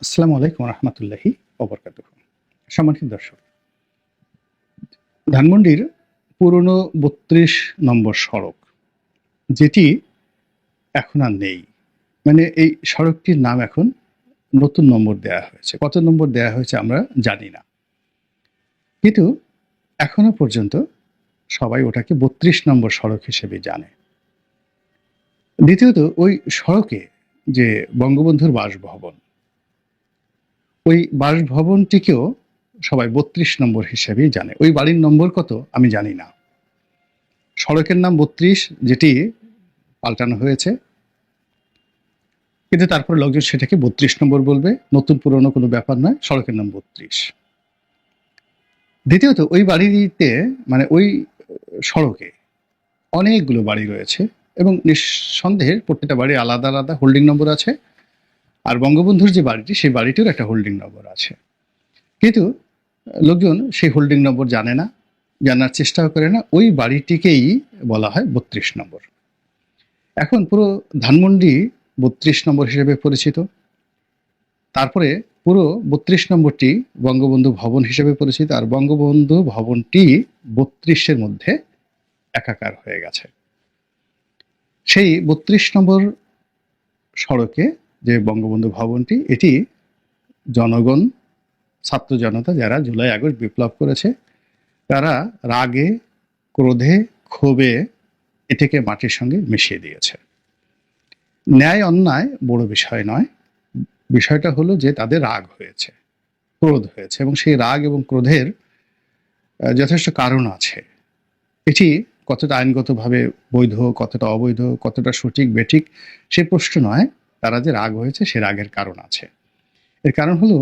আসসালামু আলাইকুম রহমতুল্লাহি ওবরকাতুহ। সম্মানিত দর্শক, ধানমন্ডির পুরনো ৩২ নম্বর সড়ক, যেটি এখন আর নেই। মানে এই সড়কটির নাম এখন নতুন নম্বর দেয়া হয়েছে। কত নম্বর দেয়া হয়েছে আমরা জানি না। কিন্তু এখনো পর্যন্ত সবাই ওটাকে ৩২ নম্বর সড়ক হিসেবে জানে। দ্বিতীয়ত, ওই সড়কে যে বঙ্গবন্ধুর বাসভবন, ওই বাসভবনটিকেও সবাই ৩২ নম্বর হিসেবেই জানে। ওই বাড়ির নম্বর কত আমি জানি না। সড়কের নাম ৩২, যেটি পাল্টানো হয়েছে, কিন্তু তারপরে লোকজন সেটাকে ৩২ নম্বর বলবে। নতুন পুরনো কোনো ব্যাপার নয়, সড়কের নাম ৩২। দ্বিতীয়ত, ওই বাড়িতে মানে ওই সড়কে অনেকগুলো বাড়ি রয়েছে এবং নিঃসন্দেহে প্রত্যেকটা বাড়ি আলাদা আলাদা হোল্ডিং নম্বর আছে। আর বঙ্গবন্ধুর যে বাড়িটি, সেই বাড়িটির একটা হোল্ডিং নম্বর আছে, কিন্তু লোকজন সেই হোল্ডিং নম্বর জানে না, জানার চেষ্টাও করে না। ওই বাড়িটিকেই বলা হয় ৩২ নম্বর। এখন পুরো ধানমন্ডি ৩২ নম্বর হিসেবে পরিচিত। তারপরে পুরো ৩২ নম্বরটি বঙ্গবন্ধু ভবন হিসেবে পরিচিত, আর বঙ্গবন্ধু ভবনটি ৩২-এর মধ্যে একাকার হয়ে গেছে। সেই ৩২ নম্বর সড়কে যে বঙ্গবন্ধু ভবনটি, এটি জনগণ, ছাত্র জনতা যারা জুলাই আগস্ট বিপ্লব করেছে, তারা রাগে, ক্রোধে, ক্ষোভে এটাকে মাটির সঙ্গে মিশিয়ে দিয়েছে। ন্যায় অন্যায় বড় বিষয় নয়, বিষয়টা হলো যে তাদের রাগ হয়েছে, ক্রোধ হয়েছে, এবং সেই রাগ এবং ক্রোধের যথেষ্ট কারণ আছে। এটি কতটা আইনগতভাবে বৈধ, কতটা অবৈধ, কতটা সঠিক বেঠিক সে প্রশ্ন নয়। তারা যে রাগ হয়েছে, সে রাগের কারণ আছে। এর কারণ হলো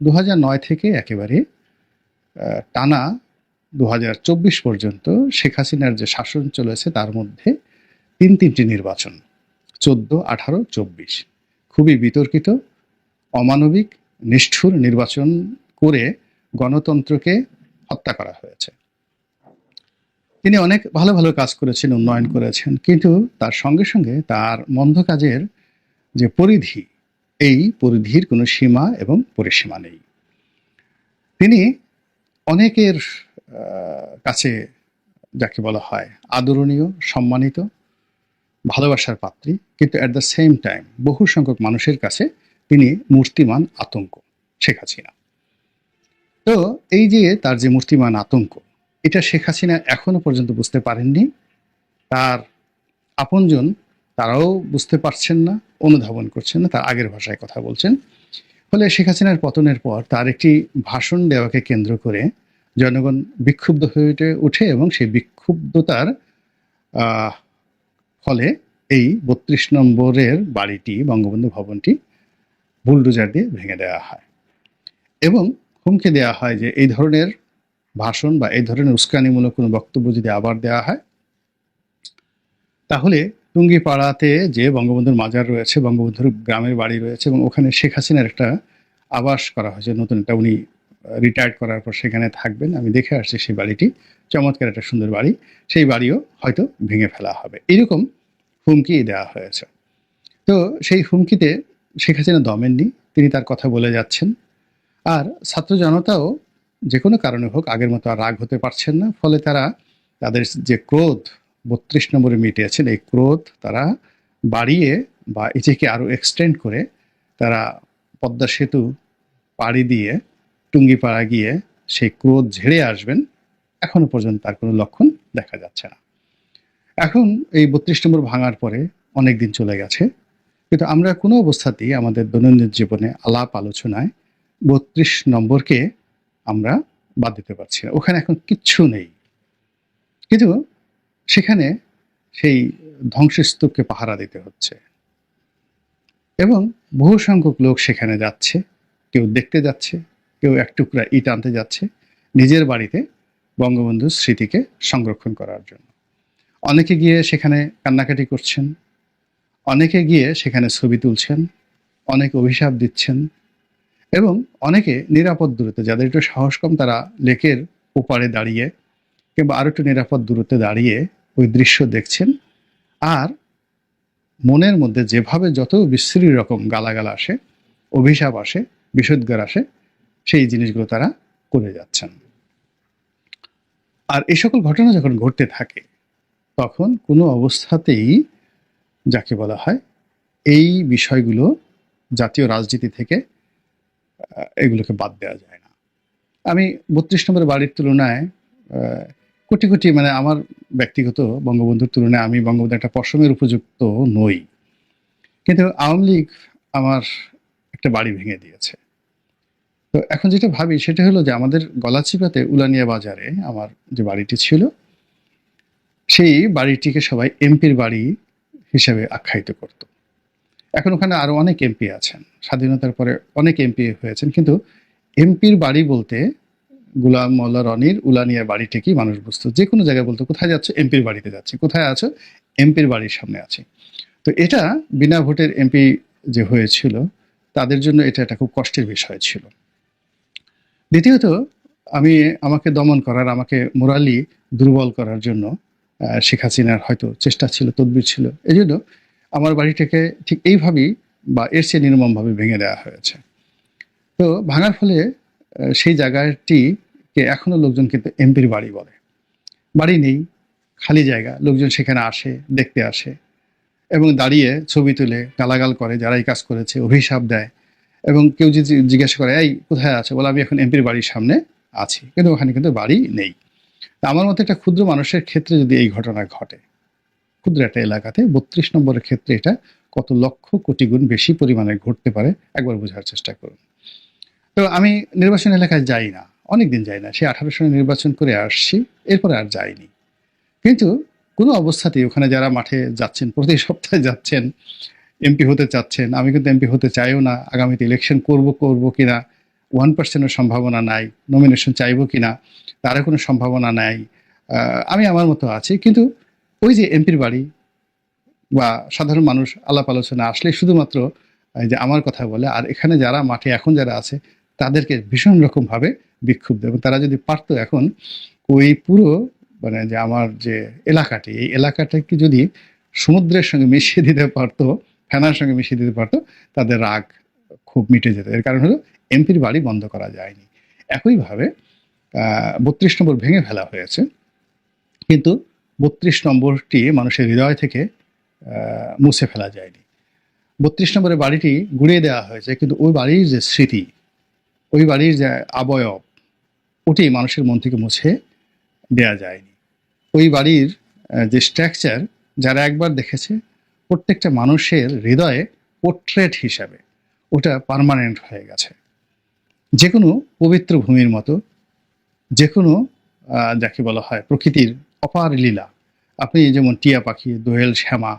২০০৯ থেকে একেবারে টানা ২০২৪ পর্যন্ত শেখ হাসিনার যে শাসন চলেছে, তার মধ্যে তিনটি নির্বাচন, ১৪, ১৮, ২৪, খুবই বিতর্কিত, অমানবিক, নিষ্ঠুর নির্বাচন করে গণতন্ত্রকে হত্যা করা হয়েছে। তিনি অনেক ভালো ভালো কাজ করেছেন, উন্নয়ন করেছেন, কিন্তু তার সঙ্গে সঙ্গে তার মন্দ কাজের যে পরিধি, এই পরিধির কোনো সীমা এবং পরিসীমা নেই। তিনি অনেকের কাছে যাকে বলা হয় আদরণীয়, সম্মানিত, ভালোবাসার পাত্রী, কিন্তু অ্যাট দ্য সেম টাইম বহু সংখ্যক মানুষের কাছে তিনি মূর্তিমান আতঙ্ক, শেখ হাসিনা। তো এই যে তার যে মূর্তিমান আতঙ্ক, এটা শেখ হাসিনা এখনো পর্যন্ত বুঝতে পারেননি। তার আপনজন তারাও বুঝতে পারছেন না, অনুধাবন করছেন না, তার আগের ভাষায় কথা বলছেন। ফলে শেখ হাসিনার পতনের পর তার একটি ভাষণ দেওয়াকে কেন্দ্র করে জনগণ বিক্ষুব্ধ হয়ে ওঠে এবং সেই বিক্ষুব্ধতার ফলে এই ৩২ নম্বরের বাড়িটি, বঙ্গবন্ধু ভবনটি, বুলডোজার দিয়ে ভেঙে দেওয়া হয় এবং হুমকি দেওয়া হয় যে এই ধরনের ভাষণ বা এই ধরনের উস্কানিমূলক কোনো বক্তব্য যদি আবার দেওয়া হয়, তাহলে টুঙ্গিপাড়াতে যে বঙ্গবন্ধুর মাজার রয়েছে, বঙ্গবন্ধুর গ্রামের বাড়ি রয়েছে, এবং ওখানে শেখ হাসিনার একটা আবাস করা হয়েছে নতুন একটা, উনি রিটায়ার্ড করার পর সেখানে থাকবেন। আমি দেখে আসছি সেই বাড়িটি, চমৎকার একটা সুন্দর বাড়ি, সেই বাড়িও হয়তো ভেঙে ফেলা হবে, এরকম হুমকি দেওয়া হয়েছে। তো সেই হুমকিতে শেখ হাসিনা দমেননি, তিনি তার কথা বলে যাচ্ছেন। আর ছাত্র জনতাও যে কোনো কারণে হোক আগের মতো আর রাগ হতে পারছেন না। ফলে তারা তাদের যে ক্রোধ ৩২ নম্বরে মিটিয়েছেন, এই ক্রোধ তারা বাড়িয়ে বা এটিকে আরও এক্সটেন্ড করে তারা পদ্মা সেতু পাড়ি দিয়ে টুঙ্গিপাড়া গিয়ে সেই ক্রোধ ঝেড়ে আসবেন। এখনো পর্যন্ত তার কোনো লক্ষণ দেখা যাচ্ছে না। এখন এই ৩২ নম্বর ভাঙার পরে অনেক দিন চলে গেছে, কিন্তু আমরা কোনো অবস্থাতেই আমাদের দৈনন্দিন জীবনে আলাপ আলোচনায় ৩২ নম্বরকে আমরা বাদ দিতে পারছি না। ওখানে এখন কিচ্ছু নেই, কিন্তু সেখানে সেই ধ্বংসস্তূপকে পাহারা দিতে হচ্ছে এবং বহু সংখ্যক লোক সেখানে যাচ্ছে, কেউ দেখতে যাচ্ছে, কেউ এক টুকরা ইট আনতে যাচ্ছে নিজের বাড়িতে বঙ্গবন্ধুর স্মৃতিকে সংরক্ষণ করার জন্য। অনেকে গিয়ে সেখানে কান্নাকাটি করছেন, অনেকে গিয়ে সেখানে ছবি তুলছেন, অনেকে অভিশাপ দিচ্ছেন, এবং অনেকে নিরাপদ দূরত্বে, যাদের একটু সাহস কম, তারা লেকের ওপারে দাঁড়িয়ে কিংবা আরো একটু নিরাপদ দূরত্বে দাঁড়িয়ে ওই দৃশ্য দেখছেন। আর মনের মধ্যে যেভাবে যত বিশ্রী রকম গালাগাল আসে, অভিশাপ আসে, বিষোদ্গার আসে, সেই জিনিসগুলো তারা করে যাচ্ছেন। আর এই সকল ঘটনা যখন ঘটতে থাকে তখন কোনো অবস্থাতেই যাকে বলা হয় এই বিষয়গুলো জাতীয় রাজনীতি থেকে এগুলোকে বাদ দেওয়া যায় না। আমি ৩২ নম্বর বাড়ির তুলনায় কোটি কোটি মানে আমার ব্যক্তিগত বঙ্গবন্ধুর তুলনায় আমি বঙ্গবন্ধু একটা পশমের উপযুক্ত নই, কিন্তু আওয়ামী লীগ আমার একটা বাড়ি ভেঙে দিয়েছে। তো এখন যেটা ভাবি সেটা হলো যে আমাদের গলাচিপাতে উলানিয়া বাজারে আমার যে বাড়িটি ছিল সেই বাড়িটিকে সবাই এমপির বাড়ি হিসেবে আখ্যায়িত করত। এখন ওখানে আরো অনেক এমপি আছেন, স্বাধীনতার পরে অনেক এমপি হয়েছেন, কিন্তু এমপির বাড়ি বলতে গোলাম মোল্লা রনির উলানিয়া বাড়িটিকেই মানুষ বুঝতো। যে কোনো জায়গায় বলতো কোথায় যাচ্ছে, এমপির বাড়িতে যাচ্ছে, কোথায় আছো, এমপির বাড়ির সামনে আছে। তো এটা বিনা ভোটের এমপি যে হয়েছিল তাদের জন্য এটা একটা খুব কষ্টের বিষয় ছিল। দ্বিতীয়ত আমাকে দমন করার, আমাকে মোরালি দুর্বল করার জন্য শেখ হাসিনার হয়তো চেষ্টা ছিল, তদবির ছিল, এই জন্য আমার বাড়িটাকে ঠিক এইভাবেই বা এর চেয়ে নির্মমভাবে ভেঙে দেওয়া হয়েছে। তো ভাঙার ফলে সেই জায়গাটিকে এখনো লোকজন কিন্তু এমপির বাড়ি বলে। বাড়ি নেই, খালি জায়গা, লোকজন সেখানে আসে, দেখতে আসে এবং দাঁড়িয়ে ছবি তুলে গালাগাল করে যারা এই কাজ করেছে, অভিশাপ দেয়। এবং কেউ যদি জিজ্ঞাসা করে এই কোথায় আছে, বলে আমি এখন এমপির বাড়ির সামনে আছি, কিন্তু ওখানে কিন্তু বাড়ি নেই। তা আমার মতো একটা ক্ষুদ্র মানুষের ক্ষেত্রে যদি এই ঘটনা ঘটে, ক্ষুদ্র একটা এলাকাতে ৩২ নম্বরের ক্ষেত্রে এটা কত লক্ষ কোটি গুণ বেশি পরিমাণে ঘটতে পারে একবার বোঝার চেষ্টা করুন। তো আমি নির্বাচন এলাকায় যাই না, অনেকদিন যাই না, সে 18 সালে নির্বাচন করে আসছি, এরপরে আর যাইনি। কিন্তু কোনো অবস্থাতেই ওখানে যারা মাঠে যাচ্ছেন, প্রতি সপ্তাহে যাচ্ছেন, এমপি হতে চাচ্ছেন, আমি কিন্তু এমপি হতে চাইও না, আগামীতে ইলেকশন করব কিনা 1%-ও সম্ভাবনা নাই, নমিনেশন চাইবো কিনা তারও কোনো সম্ভাবনা নাই, আমি আমার মতো আছি। কিন্তু ওই যে এমপির বাড়ি বা সাধারণ মানুষ আলাপ আলোচনা আসলে শুধুমাত্র যে আমার কথা বলে, আর এখানে যারা মাঠে এখন যারা আছে তাদেরকে ভীষণ রকমভাবে বিক্ষুব্ধ। এবং তারা যদি পারতো এখন ওই পুরো মানে যে আমার যে এলাকাটি, এই এলাকাটাকে যদি সমুদ্রের সঙ্গে মিশিয়ে দিতে পারতো, ফেনার সঙ্গে মিশিয়ে দিতে পারতো, তাদের রাগ খুব মিটে যেত। এর কারণ হলো এমপির বাড়ি বন্ধ করা যায়নি। একইভাবে ৩২ নম্বর ভেঙে ফেলা হয়েছে, কিন্তু ৩২ নম্বরটি মানুষের হৃদয় থেকে মুছে ফেলা যায়নি। ৩২ নম্বরের বাড়িটি গুড়িয়ে দেওয়া হয়েছে, কিন্তু ওই বাড়ির যে স্মৃতি, ওই বাড়ির যে অবয়ব, ওটি মানুষের মন থেকে মুছে দেয়া যায়নি। ওই বাড়ির যে স্ট্রাকচার যারা একবার দেখেছে, প্রত্যেকটা মানুষের হৃদয়ে পোর্ট্রেট হিসাবে ওটা পার্মানেন্ট হয়ে গেছে। যে কোনো পবিত্র ভূমির মতো, যে কোনো যাকে বলা হয় প্রকৃতির অপার লীলা, আপনি যেমন টিয়া পাখি, দোয়েল, শ্যামা,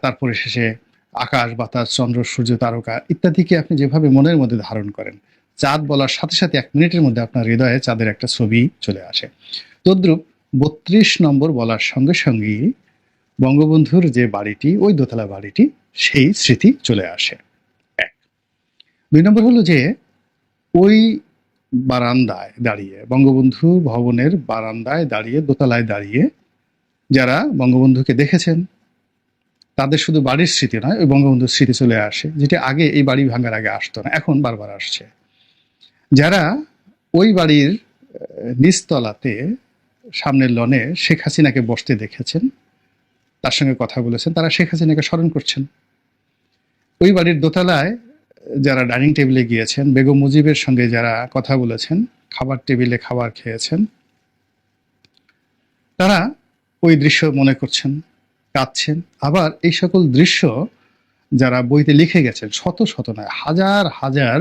তারপরে শেষে আকাশ, বাতাস, চন্দ্র, সূর্য, তারকা ইত্যাদিকে আপনি যেভাবে মনের মধ্যে ধারণ করেন, চাঁদ বলার সাথে সাথে 1 মিনিটের মধ্যে আপনার হৃদয়ে চাঁদের একটা ছবি চলে আসে। তদ্রূপ ৩২ নম্বর বলার সঙ্গে সঙ্গেই বঙ্গবন্ধুর যে বাড়িটি, ওই দোতলা বাড়িটি, সেই স্মৃতি চলে আসে। 1। 2 নম্বর হলো যে ওই বারান্দায় দাঁড়িয়ে, বঙ্গবন্ধু ভবনের বারান্দায় দাঁড়িয়ে, দোতলায় দাঁড়িয়ে যারা বঙ্গবন্ধুকে দেখেছেন তাদের শুধু বাড়ির স্মৃতি নয়, ওই বঙ্গবন্ধুর স্মৃতি চলে আসে, যেটা আগে এই বাড়ি ভাঙার আগে আসতো না, এখন বারবার আসছে। যারা ওই বাড়ির নিচতলাতে সামনের লনে শেখ হাসিনাকে বসতে দেখেছেন, তার সঙ্গে কথা বলেছেন, তারা শেখ হাসিনাকে স্মরণ করছেন। ওই বাড়ির দোতলায় যারা ডাইনিং টেবিলে গিয়েছেন, বেগম মুজিবের সঙ্গে যারা কথা বলেছেন, খাবার টেবিলে খাবার খেয়েছেন, তারা ওই দৃশ্য মনে করছেন, কাঁদছেন। আবার এই সকল দৃশ্য যারা বইতে লিখে গেছেন, শত শত নয়, হাজার হাজার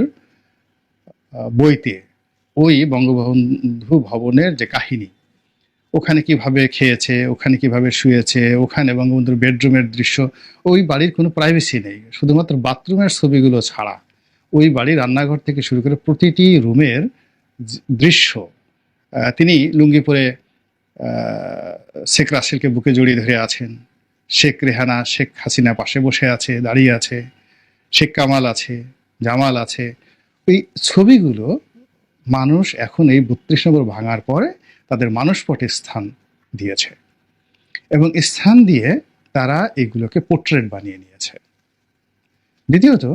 বইতে ওই বঙ্গবন্ধু ভবনের যে কাহিনী, ওখানে কিভাবে খেয়েছে, ওখানে কিভাবে শুয়েছে, ওখানে বঙ্গবন্ধুর বেডরুমের দৃশ্য, ওই বাড়ির কোনো প্রাইভেসি নেই, শুধুমাত্র বাথরুমের ছবিগুলো ছাড়া ওই বাড়ির রান্নাঘর থেকে শুরু করে প্রতিটি রুমের দৃশ্য। তিনি লুঙ্গি পরে শেখ রাসেলকে বুকে জড়িয়ে ধরে আছেন, শেখ রেহানা, শেখ হাসিনা পাশে বসে আছে, দাঁড়িয়ে আছে, শেখ কামাল আছে, জামাল আছে। ওই ছবিগুলো মানুষ এখন এই ৩২ নম্বর ভাঙার পরে তাদের মানসপটে স্থান দিয়েছে, এবং স্থান দিয়ে তারা এগুলোকে পোর্ট্রেট বানিয়ে নিয়েছে। দ্বিতীয়ত,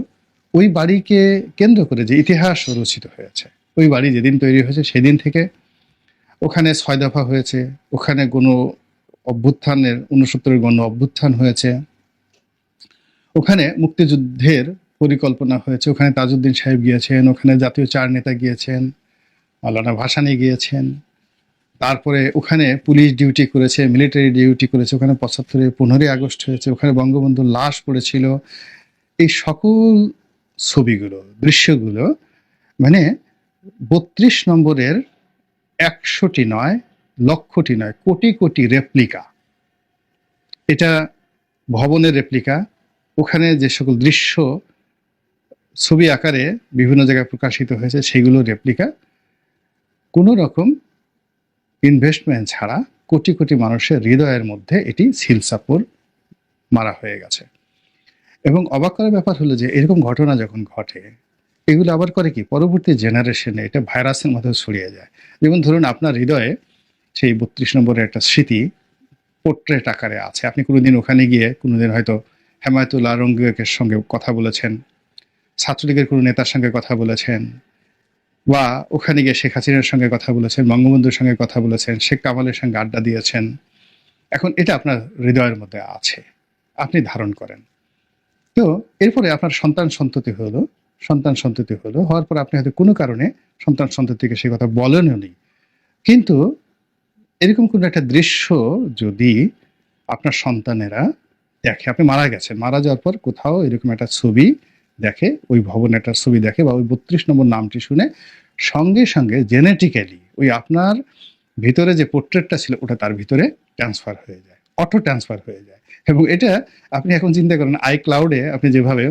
ওই বাড়িকে কেন্দ্র করে যে ইতিহাস রচিত হয়েছে, ওই বাড়ি যেদিন তৈরি হয়েছে সেদিন থেকে ওখানে 6 দফা হয়েছে, ওখানে গণ অভ্যুত্থানের 69 গণ অভ্যুত্থান হয়েছে, ওখানে মুক্তিযুদ্ধের পরিকল্পনা হয়েছে, ওখানে তাজউদ্দিন সাহেব গিয়েছেন, ওখানে জাতীয় 4 নেতা গিয়েছেন, মাওলানা ভাসানী গিয়েছেন, তারপরে ওখানে পুলিশ ডিউটি করেছে, মিলিটারি ডিউটি করেছে, ওখানে 75-এ 15ই আগস্ট হয়েছে, ওখানে বঙ্গবন্ধুর লাশ পড়েছিল। এই সকল ছবিগুলো, দৃশ্যগুলো মানে 32 নম্বরের 100টি নয়, লক্ষটি নয়, কোটি কোটি রেপ্লিকা। এটা ভবনের রেপ্লিকা। ওখানে যে সকল দৃশ্য ছবি আকারে বিভিন্ন জায়গায় প্রকাশিত হয়েছে সেগুলো রেপ্লিকা। কোনো রকম ইনভেস্টমেন্ট ছাড়া কোটি কোটি মানুষের হৃদয়ের মধ্যে এটি সিলসাপোর মারা হয়ে গেছে। এবং অবাক করার ব্যাপার হলো যে এরকম ঘটনা যখন ঘটে, এগুলো আবার করে কি পরবর্তী জেনারেশনে এটা ভাইরাসের মতো ছড়িয়ে যায়। যেমন ধরুন আপনার হৃদয়ে সেই 32 নম্বরের একটা স্মৃতি পোর্ট্রেট আকারে আছে, আপনি কোনোদিন ওখানে গিয়ে কোনোদিন হয়তো হেমায়েতুল্লাহ আলমগীরের সঙ্গে কথা বলেছেন, ছাত্রলীগের কোনো নেতার সঙ্গে কথা বলেছেন, বা ওখানে গিয়ে শেখ হাসিনার সঙ্গে কথা বলেছেন, বঙ্গবন্ধুর সঙ্গে কথা বলেছেন, শেখ কামালের সঙ্গে আড্ডা দিয়েছেন। এখন এটা আপনার হৃদয়ের মধ্যে আছে, আপনি ধারণ করেন। তো এরপরে আপনার সন্তান সন্ততি হলো, হওয়ার পর আপনি হয়তো কোনো কারণে সন্তান সন্ততিকে সে কথা বলেনও নি, কিন্তু এরকম কোনো একটা দৃশ্য যদি আপনার সন্তানেরা দেখে, আপনি মারা গেছেন, মারা যাওয়ার পর কোথাও এরকম একটা ছবি দেখে, ওই ভবনের একটা ছবি দেখে, বা ওই 32 নম্বর নামটি শুনে সঙ্গে সঙ্গে জেনেটিক্যালি ওই আপনার ভিতরে যে পোর্ট্রেটটা ছিল ওটা তার ভিতরে ট্রান্সফার হয়ে যায়, অটো ট্রান্সফার হয়ে যায়। এবং এটা আপনি এখন চিন্তা করেন iCloud-এ আপনি যেভাবে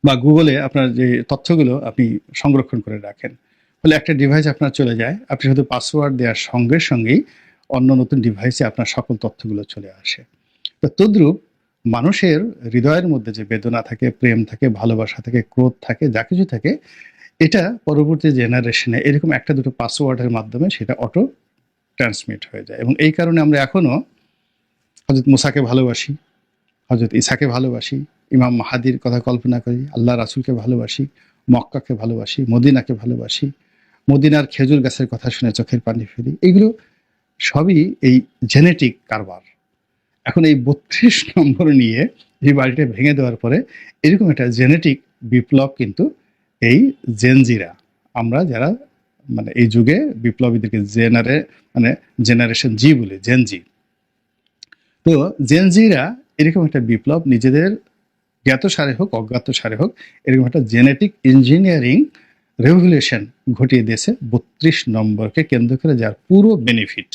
বা গুগলে আপনার যে তথ্যগুলো আপনি সংরক্ষণ করে রাখেন, ফলে একটা ডিভাইস আপনার চলে যায়, আপনি শুধু পাসওয়ার্ড দেওয়ার সঙ্গে সঙ্গেই অন্য নতুন ডিভাইসে আপনার সকল তথ্যগুলো চলে আসে। তো তদ্রূপ মানুষের হৃদয়ের মধ্যে যে বেদনা থাকে, প্রেম থাকে, ভালোবাসা থাকে, ক্রোধ থাকে, যা কিছু থাকে, এটা পরবর্তী জেনারেশনে এরকম একটা দুটো পাসওয়ার্ডের মাধ্যমে সেটা অটো ট্রান্সমিট হয়ে যায়। এবং এই কারণে আমরা এখনো হযরত মুসাকে ভালোবাসি, হযরত ঈসাকে ভালোবাসি, ইমাম মাহাদির কথা কল্পনা করি, আল্লাহ রাসূলকে ভালোবাসি, মক্কাকে ভালোবাসি, মদিনাকে ভালোবাসি, মদিনার খেজুর গাছের কথা শুনে চোখের পানি ফেলি। এগুলো সবই এই জেনেটিক কারবার। এখন এই 32 নম্বর নিয়ে এই বাড়িটা ভেঙে দেওয়ার পরে এরকম একটা জেনেটিক বিপ্লব কিন্তু এই জেনজিরা, আমরা যারা মানে এই যুগে বিপ্লবীদেরকে জেনারেশন জি বলে, জেনজি। তো জেনজিরা এরকম একটা বিপ্লব নিজেদের জ্ঞাত সারে হোক অজ্ঞাত সারে হোক এরকম একটা জেনেটিক ইঞ্জিনিয়ারিং রেভলিউশন ঘটিয়ে দিয়েছে 32 নম্বরকে কেন্দ্র করে, যার পুরো বেনিফিট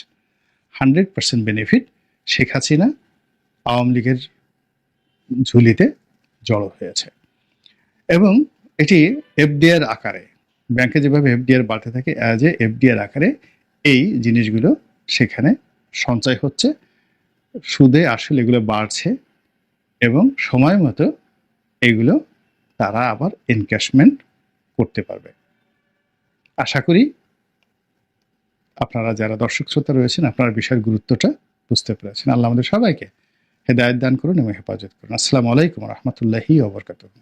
100% বেনিফিট শেখ হাসিনা আওয়ামী লীগের ঝুলিতে জড়ো হয়েছে। এবং এটি এফডিআর আকারে, ব্যাংকে যেভাবে এফডিআর বাড়তে থাকে অ্যাজ এ এফডিআর আকারে এই জিনিসগুলো সেখানে সঞ্চয় হচ্ছে, সুদে আসলে এগুলো বাড়ছে, এবং সময় মতো এগুলো তারা আবার এনক্যাশমেন্ট করতে পারবে। আশা করি আপনারা যারা দর্শক শ্রোতা রয়েছেন আপনারা বিষয়ের গুরুত্বটা বুঝতে পেরেছেন। আল্লাহ আমাদের সবাইকে হেদায়েত দান করুন এবং হেফাজত করুন। আসসালামু আলাইকুম ওয়া রাহমাতুল্লাহি ওয়া বারাকাতুহু।